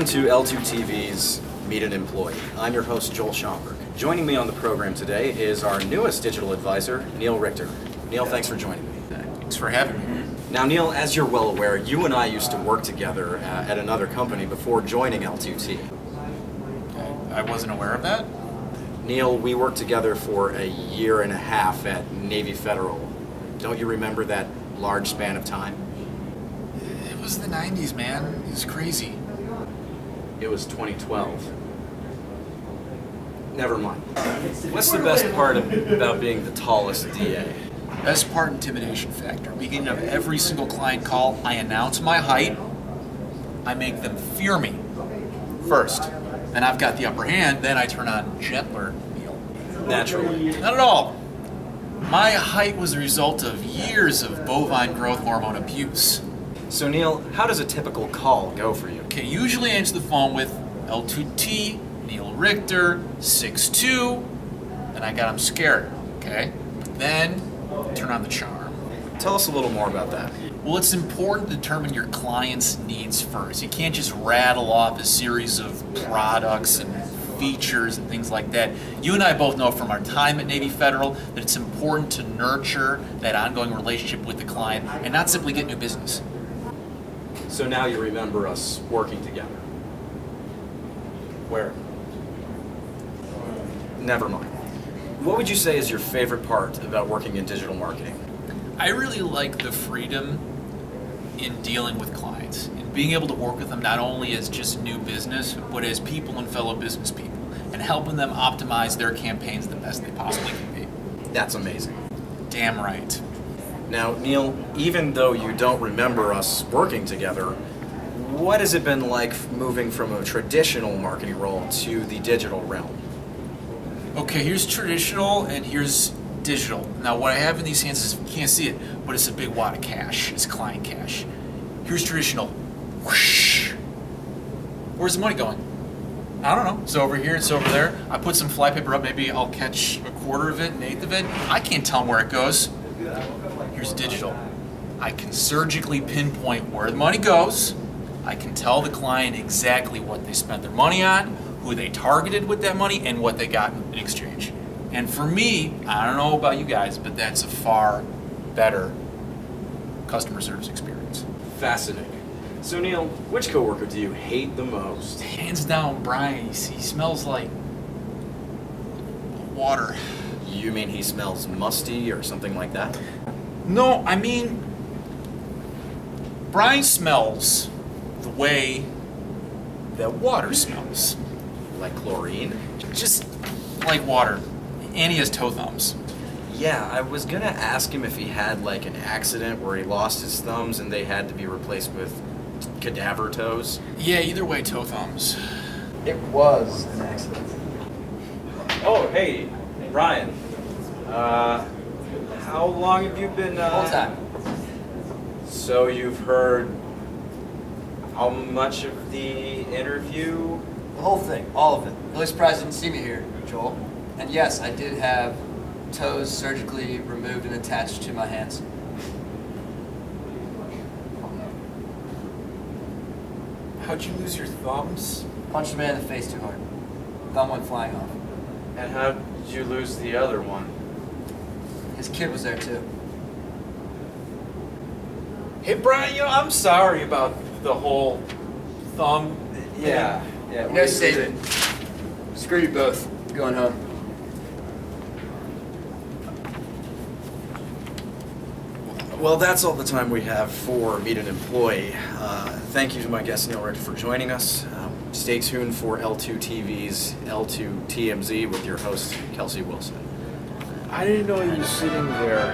to L2 TV's Meet an Employee. I'm your host, Joel Schomburg. Joining me on the program today is our newest digital advisor, Neil Richter. Neil, thanks for joining me. Thanks for having me. Now, Neil, as you're well aware, you and I used to work together at another company before joining L2T. I wasn't aware of that. Neil, we worked together for a year and a half at Navy Federal. Don't you remember that large span of time? It was the 90s, man. It was crazy. It was 2012. Never mind. What's the best part about being the tallest DA? Best part, intimidation factor. Beginning of every single client call, I announce my height. I make them fear me first. Then I've got the upper hand, then I turn on gentler Neil. Naturally. Not at all. My height was the result of years of bovine growth hormone abuse. So Neil, how does a typical call go for you? Okay, usually I answer the phone with L2T, Neil Richter, 6'2", and I got him scared, okay? Then, turn on the charm. Tell us a little more about that. Well, it's important to determine your client's needs first. You can't just rattle off a series of products and features and things like that. You and I both know from our time at Navy Federal that it's important to nurture that ongoing relationship with the client and not simply get new business. So now you remember us working together. Where? Never mind. What would you say is your favorite part about working in digital marketing? I really like the freedom in dealing with clients and being able to work with them not only as just new business, but as people and fellow business people and helping them optimize their campaigns the best they possibly can be. That's amazing. Damn right. Now, Neil, even though you don't remember us working together, what has it been like moving from a traditional marketing role to the digital realm? Okay, here's traditional and here's digital. Now what I have in these hands is, you can't see it, but it's a big wad of cash. It's client cash. Here's traditional. Whoosh. Where's the money going? I don't know. It's over here, it's over there. I put some fly paper up, maybe I'll catch a quarter of it, an eighth of it. I can't tell them where it goes. Here's digital. I can surgically pinpoint where the money goes. I can tell the client exactly what they spent their money on, who they targeted with that money, and what they got in exchange. And for me, I don't know about you guys, but that's a far better customer service experience. Fascinating. So Neil, which coworker do you hate the most? Hands down, Brian. He smells like water. You mean he smells musty or something like that? No, I mean, Brian smells the way that water smells. Like chlorine? Just like water. And he has toe thumbs. Yeah, I was gonna ask him if he had like an accident where he lost his thumbs and they had to be replaced with cadaver toes. Yeah, either way, toe thumbs. It was an accident. Oh, hey, Brian. How long have you been, Whole time. So you've heard how much of the interview? The whole thing, all of it. Really surprised you didn't see me here, Joel. And yes, I did have toes surgically removed and attached to my hands. How'd you lose your thumbs? Punched a man in the face too hard. Thumb went flying off. And how'd you lose the other one? His kid was there too. Hey, Brian, I'm sorry about the whole thumb. Yeah. No statement. Screw you both. I'm going home. Well, that's all the time we have for Meet an Employee. Thank you to my guest, Neil Richter, for joining us. Stay tuned for L2 TV's L2 TMZ with your host, Kelsey Wilson. I didn't know you were sitting there